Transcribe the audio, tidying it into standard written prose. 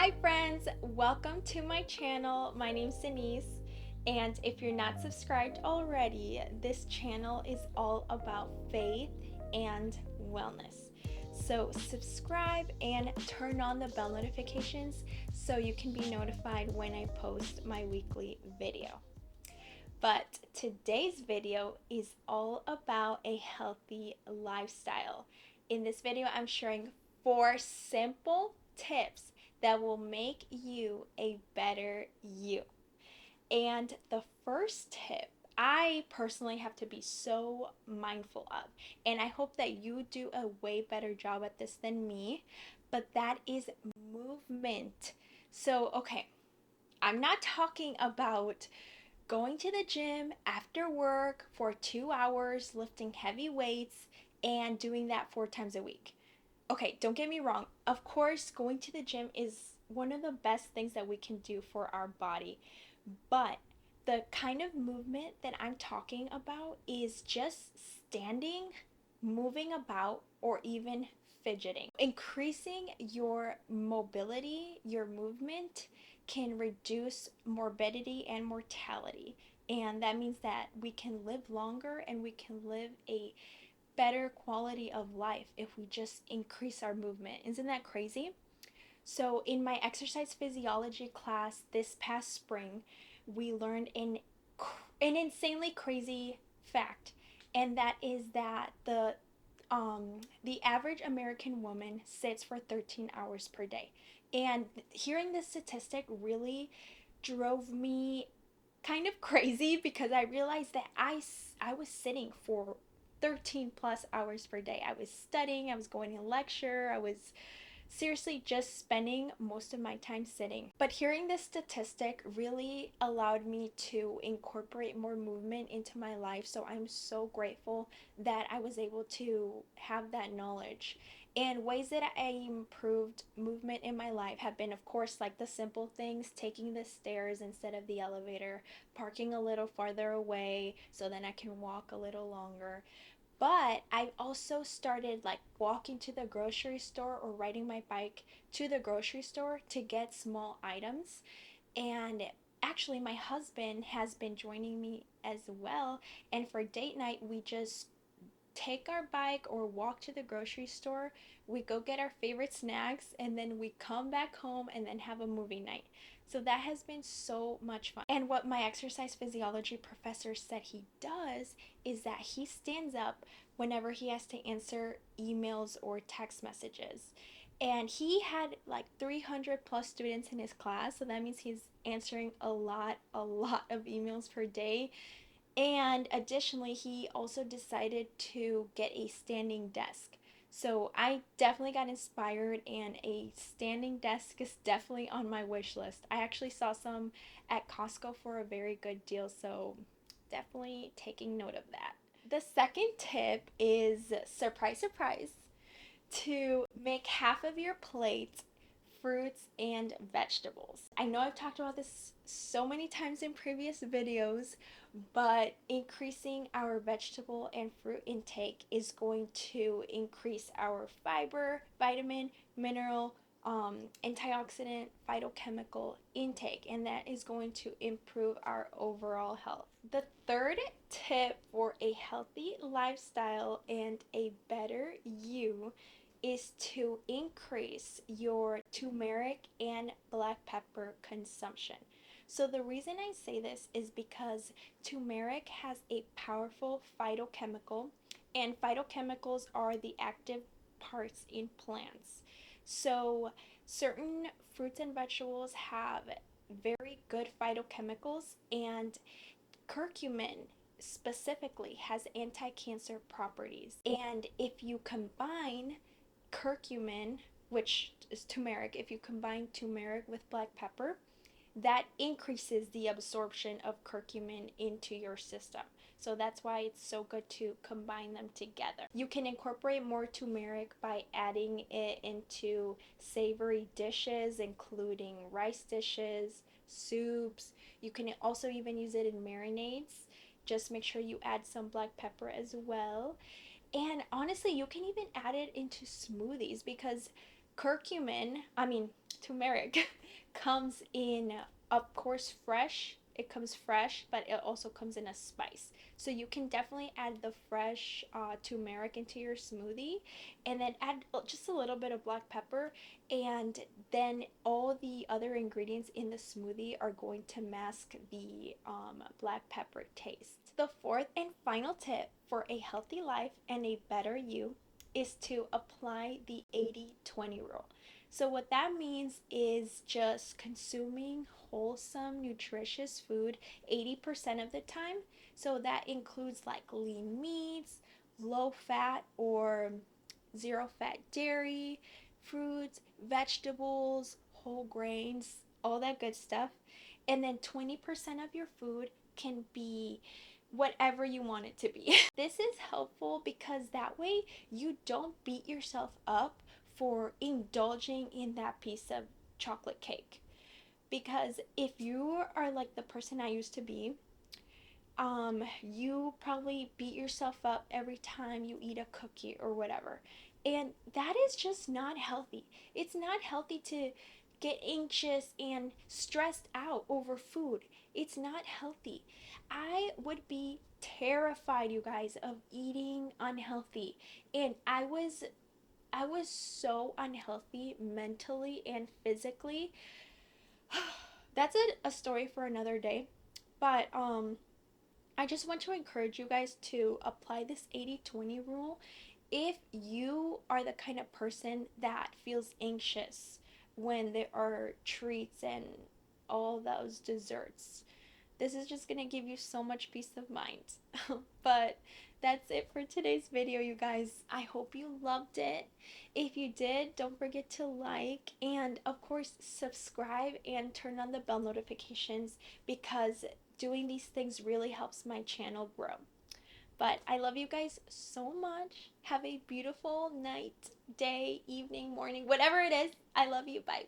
Hi friends, welcome to my channel. My name's Denise, and if you're not subscribed already, this channel is all about faith and wellness. So subscribe and turn on the bell notifications so you can be notified when I post my weekly video. But today's video is all about a healthy lifestyle. In this video, I'm sharing 4 simple tips that will make you a better you. And the first tip I personally have to be so mindful of, and I hope that you do a way better job at this than me, but that is movement. So, okay, I'm not talking about going to the gym after work for 2 hours, lifting heavy weights, and doing that 4 times a week. Okay, don't get me wrong. Of course, going to the gym is one of the best things that we can do for our body. But the kind of movement that I'm talking about is just standing, moving about, or even fidgeting. Increasing your mobility, your movement, can reduce morbidity and mortality. And that means that we can live longer and we can live a better quality of life if we just increase our movement. Isn't that crazy? So, in my exercise physiology class this past spring, we learned an insanely crazy fact, and that is that the average American woman sits for 13 hours per day. And hearing this statistic really drove me kind of crazy because I realized that I was sitting for 13 plus hours per day. I was studying, I was going to lecture, I was seriously just spending most of my time sitting. But hearing this statistic really allowed me to incorporate more movement into my life. So I'm so grateful that I was able to have that knowledge. And ways that I improved movement in my life have been, of course, like the simple things, taking the stairs instead of the elevator, parking a little farther away so then I can walk a little longer. But I also started like walking to the grocery store or riding my bike to the grocery store to get small items. And actually, my husband has been joining me as well. And for date night, we just take our bike or walk to the grocery store. We go get our favorite snacks and then we come back home and then have a movie night. So that has been so much fun. And what my exercise physiology professor said he does is that he stands up whenever he has to answer emails or text messages. And he had like 300 plus students in his class, so that means he's answering a lot of emails per day. And additionally, he also decided to get a standing desk. So I definitely got inspired, and a standing desk is definitely on my wish list. I actually saw some at Costco for a very good deal, so definitely taking note of that. The second tip is surprise, surprise, to make half of your plate fruits and vegetables. I know I've talked about this so many times in previous videos, but increasing our vegetable and fruit intake is going to increase our fiber, vitamin, mineral, antioxidant, phytochemical intake, and that is going to improve our overall health. The third tip for a healthy lifestyle and a better you is to increase your turmeric and black pepper consumption. So the reason I say this is because turmeric has a powerful phytochemical, and phytochemicals are the active parts in plants. So certain fruits and vegetables have very good phytochemicals, and curcumin specifically has anti-cancer properties. And if you combine curcumin, which is turmeric, if you combine turmeric with black pepper, that increases the absorption of curcumin into your system. So that's why it's so good to combine them together. You can incorporate more turmeric by adding it into savory dishes, including rice dishes, soups. You can also even use it in marinades. Just make sure you add some black pepper as well. And honestly, you can even add it into smoothies because Curcumin, I mean, turmeric, comes in, of course, fresh. It comes fresh, but it also comes in a spice. So you can definitely add the fresh turmeric into your smoothie and then add just a little bit of black pepper. And then all the other ingredients in the smoothie are going to mask the black pepper taste. The fourth and final tip for a healthy life and a better you is to apply the 80-20 rule. So, what that means is just consuming wholesome, nutritious food 80% of the time. So, that includes like lean meats, low fat or zero fat dairy, fruits, vegetables, whole grains, all that good stuff. And then 20% of your food can be whatever you want it to be. This is helpful because that way you don't beat yourself up for indulging in that piece of chocolate cake. Because if you are like the person I used to be, you probably beat yourself up every time you eat a cookie or whatever. And that is just not healthy. It's not healthy to get anxious and stressed out over food. It's not healthy. I would be terrified, you guys, of eating unhealthy. And I was so unhealthy mentally and physically. That's a story for another day. But I just want to encourage you guys to apply this 80-20 rule if you are the kind of person that feels anxious when there are treats and all those desserts. This is just going to give you so much peace of mind. But that's it for today's video, you guys. I hope you loved it. If you did, don't forget to like and, of course, subscribe and turn on the bell notifications because doing these things really helps my channel grow. But I love you guys so much. Have a beautiful night, day, evening, morning, whatever it is. I love you. Bye.